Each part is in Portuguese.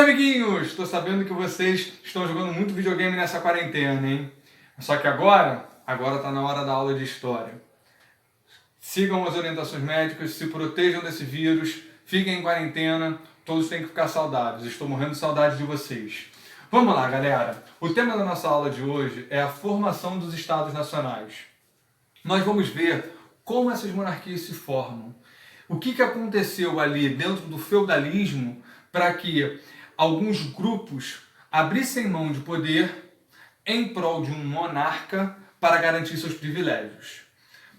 amiguinhos! Tô sabendo que vocês estão jogando muito videogame nessa quarentena, hein? Só que agora tá na hora da aula de história. Sigam as orientações médicas, se protejam desse vírus, fiquem em quarentena, todos têm que ficar saudáveis. Estou morrendo de saudade de vocês. Vamos lá, galera. O tema da nossa aula de hoje é a formação dos Estados Nacionais. Nós vamos ver como essas monarquias se formam. O que aconteceu ali dentro do feudalismo para que alguns grupos abrissem mão de poder em prol de um monarca para garantir seus privilégios.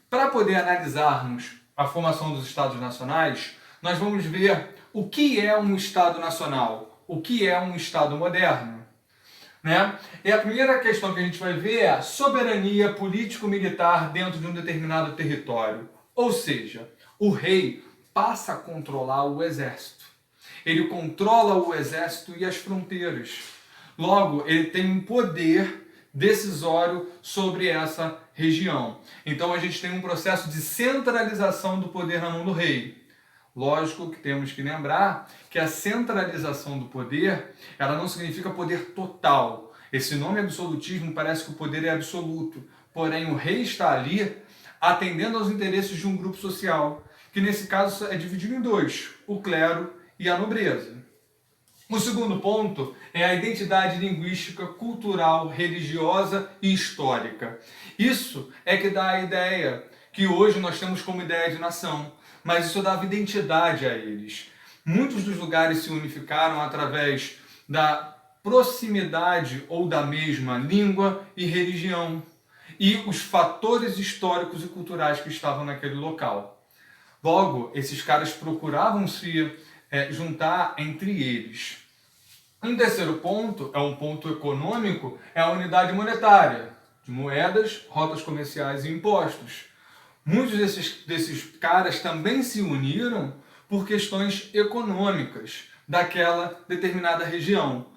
Para poder analisarmos a formação dos Estados Nacionais, nós vamos ver o que é um Estado nacional, o que é um Estado moderno. E a primeira questão que a gente vai ver é a soberania político-militar dentro de um determinado território. Ou seja, o rei passa a controlar o exército. Ele controla o exército e as fronteiras. Logo, ele tem um poder decisório sobre essa região. Então a gente tem um processo de centralização do poder na mão do rei. Lógico que temos que lembrar que a centralização do poder, ela não significa poder total. Esse nome absolutismo parece que o poder é absoluto, porém o rei está ali atendendo aos interesses de um grupo social, que nesse caso é dividido em dois, o clero e a nobreza. O segundo ponto é a identidade linguística, cultural, religiosa e histórica. Isso é que dá a ideia que hoje nós temos como ideia de nação, mas isso dava identidade a eles. Muitos dos lugares se unificaram através da proximidade ou da mesma língua e religião e os fatores históricos e culturais que estavam naquele local. Logo, esses caras procuravam se juntar entre eles. Um terceiro ponto, é um ponto econômico, é a unidade monetária, de moedas, rotas comerciais e impostos. Muitos desses caras também se uniram por questões econômicas daquela determinada região.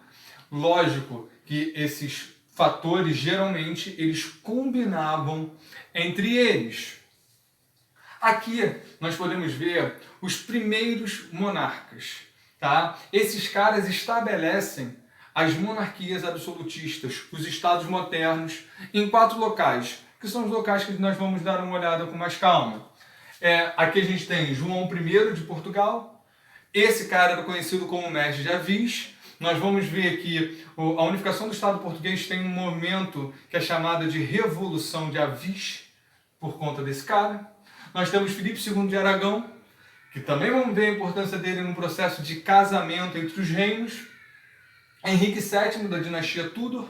Lógico que esses fatores, geralmente, eles combinavam entre eles. Aqui nós podemos ver os primeiros monarcas. Tá? Esses caras estabelecem as monarquias absolutistas, os estados modernos, em 4 locais, que são os locais que nós vamos dar uma olhada com mais calma. Aqui a gente tem João I de Portugal. Esse cara era conhecido como Mestre de Avis. Nós vamos ver que a unificação do Estado português tem um movimento que é chamado de Revolução de Avis, por conta desse cara. Nós temos Filipe II de Aragão, que também vamos ver a importância dele no processo de casamento entre os reinos. Henrique VII, da dinastia Tudor.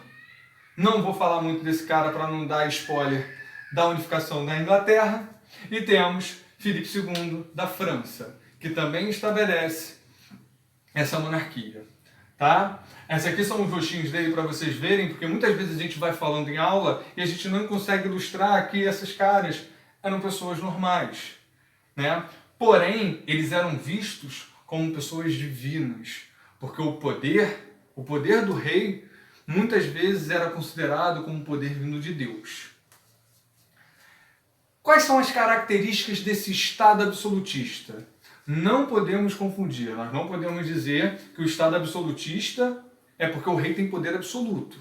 Não vou falar muito desse cara para não dar spoiler da unificação da Inglaterra. E temos Filipe II da França, que também estabelece essa monarquia. Tá? Esses aqui são os rostinhos dele para vocês verem, porque muitas vezes a gente vai falando em aula e a gente não consegue ilustrar que esses caras eram pessoas normais. Porém, eles eram vistos como pessoas divinas, porque o poder do rei, muitas vezes era considerado como um poder vindo de Deus. Quais são as características desse Estado absolutista? Não podemos confundir, nós não podemos dizer que o Estado absolutista é porque o rei tem poder absoluto.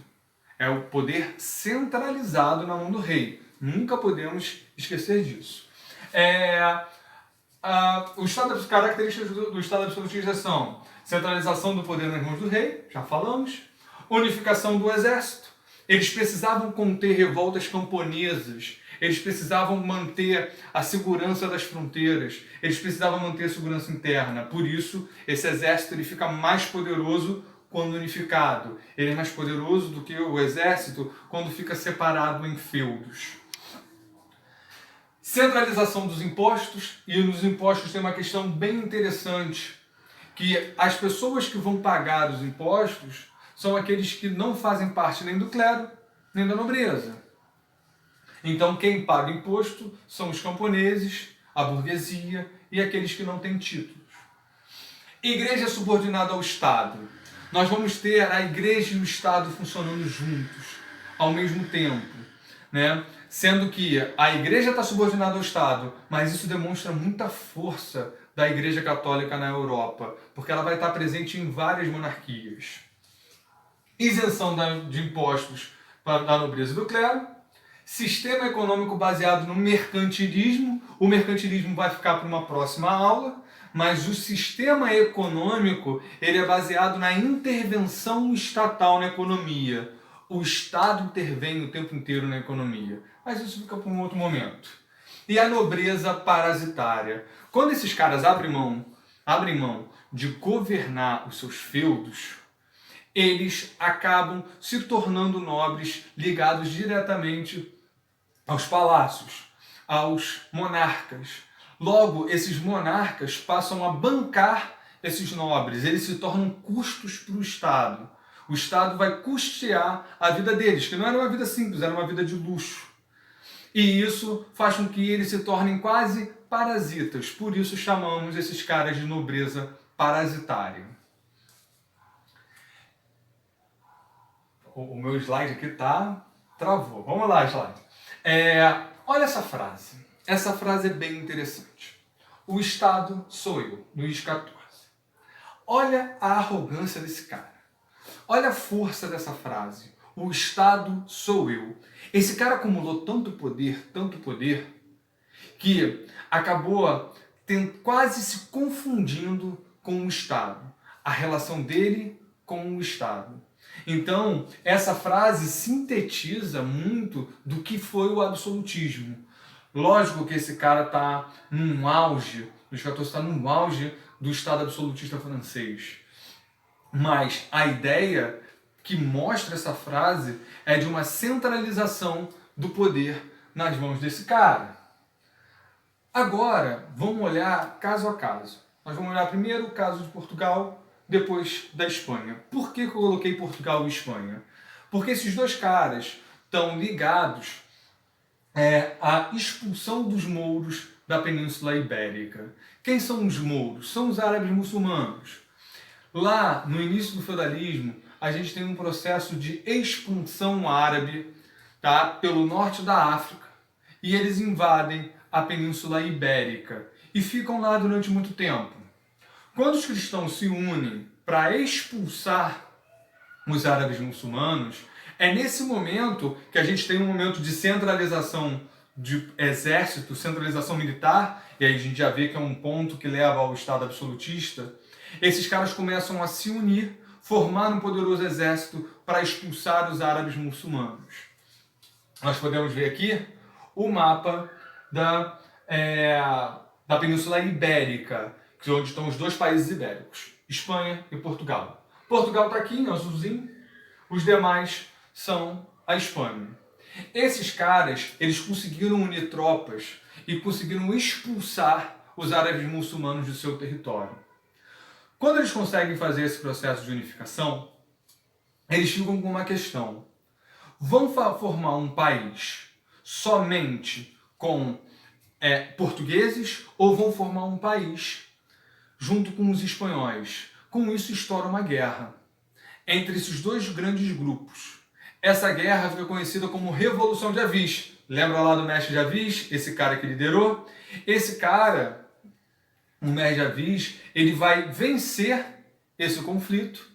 É o poder centralizado na mão do rei. Nunca podemos esquecer disso. As características do Estado absolutista são centralização do poder nas mãos do rei, já falamos, unificação do exército, eles precisavam conter revoltas camponesas, eles precisavam manter a segurança das fronteiras, eles precisavam manter a segurança interna, por isso esse exército ele fica mais poderoso quando unificado, ele é mais poderoso do que o exército quando fica separado em feudos. Centralização dos impostos, e nos impostos tem uma questão bem interessante, que as pessoas que vão pagar os impostos são aqueles que não fazem parte nem do clero, nem da nobreza. Então quem paga imposto são os camponeses, a burguesia e aqueles que não têm títulos. Igreja subordinada ao Estado. Nós vamos ter a igreja e o Estado funcionando juntos, ao mesmo tempo. Sendo que a igreja está subordinada ao Estado, mas isso demonstra muita força da Igreja Católica na Europa, porque ela vai estar presente em várias monarquias. Isenção de impostos da nobreza e do clero, sistema econômico baseado no mercantilismo. O mercantilismo vai ficar para uma próxima aula, mas o sistema econômico ele é baseado na intervenção estatal na economia. O Estado intervém o tempo inteiro na economia, mas isso fica para um outro momento. E a nobreza parasitária. Quando esses caras abrem mão de governar os seus feudos, eles acabam se tornando nobres ligados diretamente aos palácios, aos monarcas. Logo, esses monarcas passam a bancar esses nobres, eles se tornam custos para o Estado. O Estado vai custear a vida deles, que não era uma vida simples, era uma vida de luxo. E isso faz com que eles se tornem quase parasitas. Por isso chamamos esses caras de nobreza parasitária. O meu slide aqui travou. Vamos lá, slide. Olha essa frase. Essa frase é bem interessante. O Estado sou eu, Luís XIV. Olha a arrogância desse cara. Olha a força dessa frase. O Estado sou eu. Esse cara acumulou tanto poder, que acabou quase se confundindo com o Estado. A relação dele com o Estado. Então, essa frase sintetiza muito do que foi o absolutismo. Lógico que esse cara está num auge, o Luís XIV está num auge do Estado absolutista francês. Mas a ideia que mostra essa frase é de uma centralização do poder nas mãos desse cara. Agora, vamos olhar caso a caso. Nós vamos olhar primeiro o caso de Portugal, depois da Espanha. Por que eu coloquei Portugal e Espanha? Porque esses dois caras estão ligados à expulsão dos mouros da Península Ibérica. Quem são os mouros? São os árabes muçulmanos. Lá, no início do feudalismo, a gente tem um processo de expulsão árabe, tá, pelo norte da África, e eles invadem a Península Ibérica e ficam lá durante muito tempo. Quando os cristãos se unem para expulsar os árabes muçulmanos, é nesse momento que a gente tem um momento de centralização de exército, centralização militar, e aí a gente já vê que é um ponto que leva ao Estado absolutista. Esses caras começam a se unir, formar um poderoso exército para expulsar os árabes muçulmanos. Nós podemos ver aqui o mapa da Península Ibérica, que é onde estão os dois países ibéricos, Espanha e Portugal. Portugal está aqui, em azulzinho, os demais são a Espanha. Esses caras, eles conseguiram unir tropas e conseguiram expulsar os árabes muçulmanos do seu território. Quando eles conseguem fazer esse processo de unificação, eles ficam com uma questão. Vão formar um país somente com portugueses ou vão formar um país junto com os espanhóis? Com isso estoura uma guerra entre esses dois grandes grupos. Essa guerra fica conhecida como Revolução de Avis. Lembra lá do mestre de Avis? Esse cara que liderou? Esse cara, o mestre de Avis, ele vai vencer esse conflito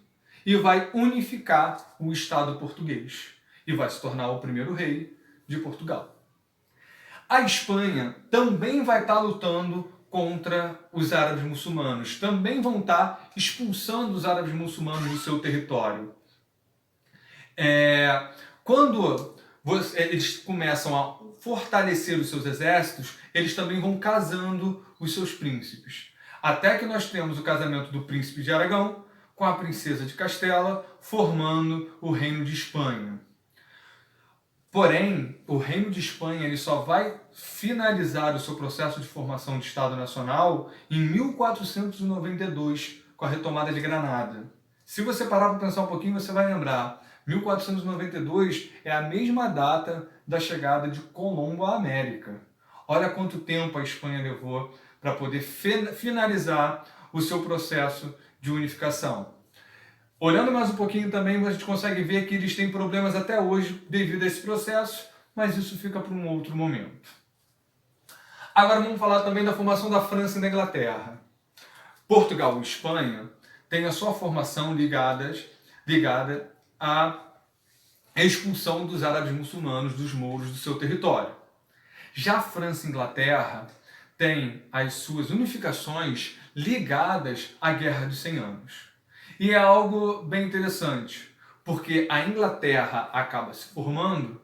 e vai unificar o Estado português. E vai se tornar o primeiro rei de Portugal. A Espanha também vai estar lutando contra os árabes muçulmanos. Também vão estar expulsando os árabes muçulmanos do seu território. Quando eles começam a fortalecer os seus exércitos, eles também vão casando os seus príncipes. Até que nós temos o casamento do príncipe de Aragão com a princesa de Castela, formando o Reino de Espanha. Porém, o Reino de Espanha ele só vai finalizar o seu processo de formação de Estado Nacional em 1492, com a retomada de Granada. Se você parar para pensar um pouquinho, você vai lembrar. 1492 é a mesma data da chegada de Colombo à América. Olha quanto tempo a Espanha levou para poder finalizar o seu processo de unificação. Olhando mais um pouquinho também, a gente consegue ver que eles têm problemas até hoje devido a esse processo, mas isso fica para um outro momento. Agora vamos falar também da formação da França e da Inglaterra. Portugal e Espanha têm a sua formação ligada à expulsão dos árabes muçulmanos, dos mouros, do seu território. Já a França e a Inglaterra têm as suas unificações ligadas à Guerra dos 100 Anos. E é algo bem interessante, porque a Inglaterra acaba se formando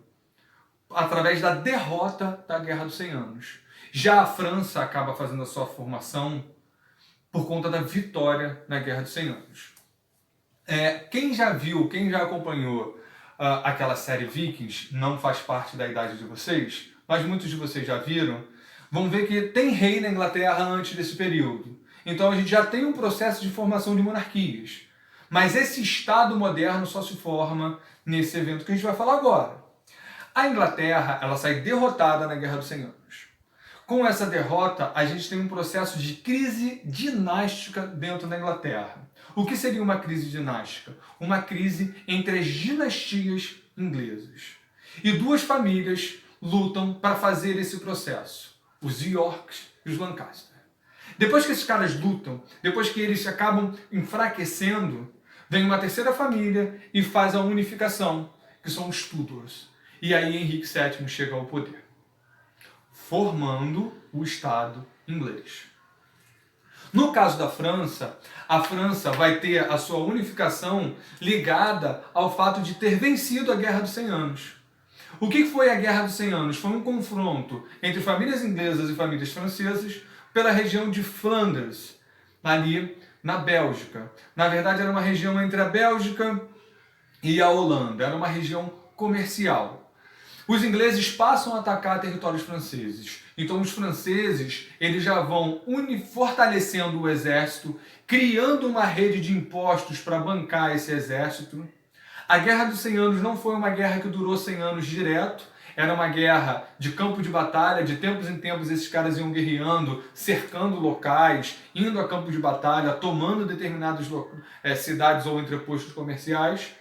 através da derrota da Guerra dos 100 Anos. Já a França acaba fazendo a sua formação por conta da vitória na Guerra dos 100 Anos. Quem já viu, quem já acompanhou aquela série Vikings, não faz parte da idade de vocês, mas muitos de vocês já viram, vão ver que tem rei na Inglaterra antes desse período. Então a gente já tem um processo de formação de monarquias. Mas esse Estado moderno só se forma nesse evento que a gente vai falar agora. A Inglaterra, ela sai derrotada na Guerra dos 100 Anos. Com essa derrota, a gente tem um processo de crise dinástica dentro da Inglaterra. O que seria uma crise dinástica? Uma crise entre as dinastias inglesas. E duas famílias lutam para fazer esse processo. Os Yorks e os Lancaster. Depois que esses caras lutam, depois que eles acabam enfraquecendo, vem uma terceira família e faz a unificação, que são os Tudors. E aí Henrique VII chega ao poder, formando o Estado inglês. No caso da França, a França vai ter a sua unificação ligada ao fato de ter vencido a Guerra dos 100 Anos. O que foi a Guerra dos 100 Anos? Foi um confronto entre famílias inglesas e famílias francesas pela região de Flandres, ali na Bélgica. Na verdade, era uma região entre a Bélgica e a Holanda. Era uma região comercial. Os ingleses passam a atacar territórios franceses. Então os franceses eles já vão fortalecendo o exército, criando uma rede de impostos para bancar esse exército. A Guerra dos 100 Anos não foi uma guerra que durou 100 anos direto. Era uma guerra de campo de batalha, de tempos em tempos esses caras iam guerreando, cercando locais, indo a campo de batalha, tomando determinadas cidades ou entrepostos comerciais.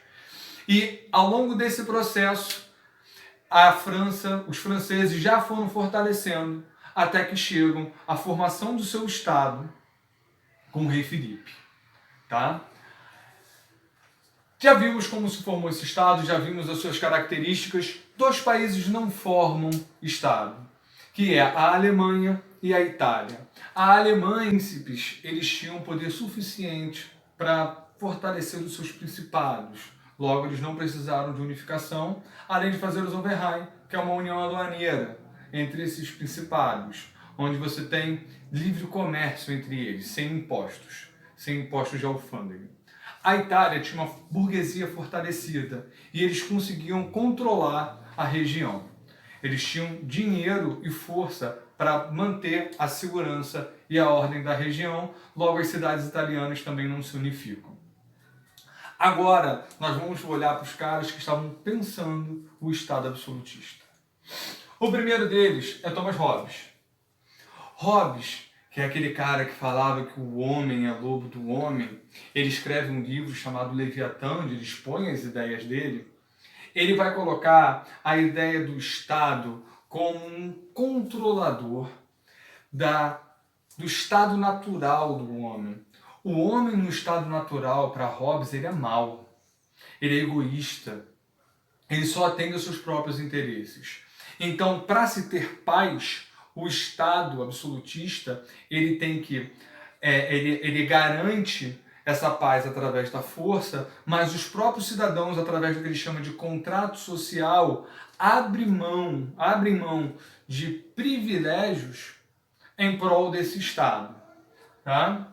E ao longo desse processo, a França, os franceses já foram fortalecendo até que chegam à formação do seu Estado com o rei Filipe. Tá? Já vimos como se formou esse Estado, já vimos as suas características. Dois países não formam Estado, que é a Alemanha e a Itália. A Alemanha, príncipes, eles tinham poder suficiente para fortalecer os seus principados. Logo, eles não precisaram de unificação, além de fazer os Overheim, que é uma união aduaneira entre esses principados, onde você tem livre comércio entre eles, sem impostos de alfândega. A Itália tinha uma burguesia fortalecida e eles conseguiam controlar a região. Eles tinham dinheiro e força para manter a segurança e a ordem da região, logo as cidades italianas também não se unificam. Agora, nós vamos olhar para os caras que estavam pensando o Estado absolutista. O primeiro deles é Thomas Hobbes. Hobbes, que é aquele cara que falava que o homem é lobo do homem, ele escreve um livro chamado Leviatã, onde ele expõe as ideias dele. Ele vai colocar a ideia do Estado como um controlador do estado natural do homem. O homem no estado natural, para Hobbes, ele é mau, ele é egoísta, ele só atende aos seus próprios interesses. Então, para se ter paz, o Estado absolutista, ele tem que, ele garante essa paz através da força, mas os próprios cidadãos, através do que ele chama de contrato social, abrem mão de privilégios em prol desse Estado. Tá?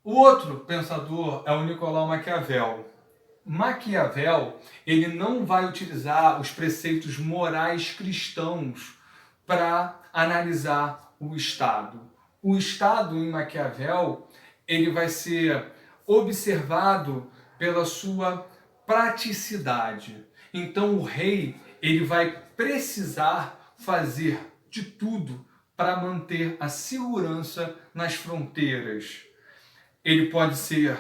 O outro pensador é o Nicolau Maquiavel. Maquiavel, ele não vai utilizar os preceitos morais cristãos para analisar o Estado. O Estado em Maquiavel, ele vai ser observado pela sua praticidade. Então o rei, ele vai precisar fazer de tudo para manter a segurança nas fronteiras. Ele pode ser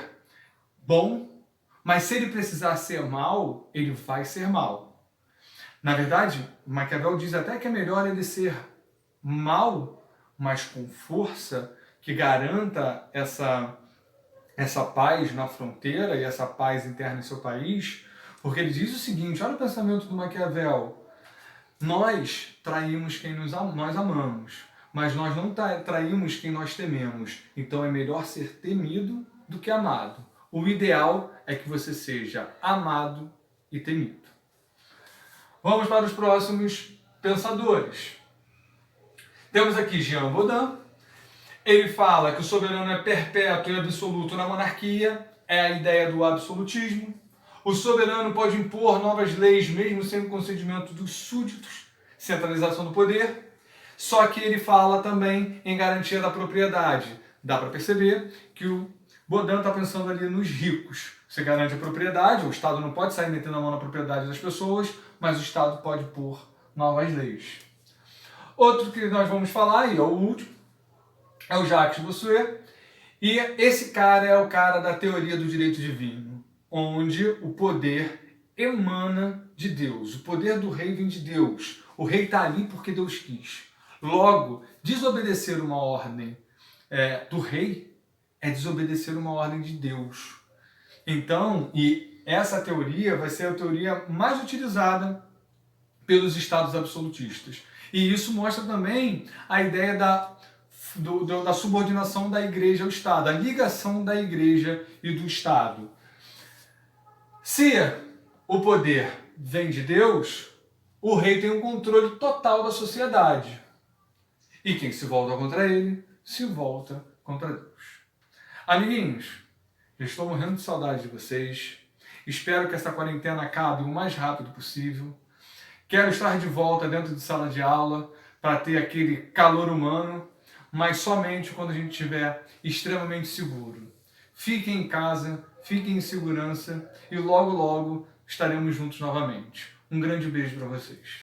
bom, mas se ele precisar ser mal, ele vai ser mal. Na verdade, Maquiavel diz até que é melhor ele ser mal, mas com força, que garanta essa paz na fronteira e essa paz interna em seu país, porque ele diz o seguinte, olha o pensamento do Maquiavel, nós traímos quem nós amamos, mas nós não traímos quem nós tememos, então é melhor ser temido do que amado. O ideal é que você seja amado e temido. Vamos para os próximos pensadores. Temos aqui Jean Bodin. Ele fala que o soberano é perpétuo e absoluto na monarquia, é a ideia do absolutismo. O soberano pode impor novas leis mesmo sem o consentimento dos súditos, centralização do poder. Só que ele fala também em garantia da propriedade. Dá para perceber que o Bodin está pensando ali nos ricos. Você garante a propriedade, o Estado não pode sair metendo a mão na propriedade das pessoas, mas o Estado pode pôr novas leis. Outro que nós vamos falar, e é o último, é o Jacques Bossuet, e esse cara é o cara da teoria do direito divino, onde o poder emana de Deus, o poder do rei vem de Deus, o rei está ali porque Deus quis. Logo, desobedecer uma ordem do rei é desobedecer uma ordem de Deus. Então, e essa teoria vai ser a teoria mais utilizada pelos estados absolutistas. E isso mostra também a ideia da subordinação da igreja ao Estado, a ligação da igreja e do Estado. Se o poder vem de Deus, o rei tem um controle total da sociedade. E quem se volta contra ele, se volta contra Deus. Amiguinhos, eu estou morrendo de saudade de vocês. Espero que essa quarentena acabe o mais rápido possível. Quero estar de volta dentro de sala de aula para ter aquele calor humano, mas somente quando a gente estiver extremamente seguro. Fiquem em casa, fiquem em segurança e logo, logo estaremos juntos novamente. Um grande beijo para vocês.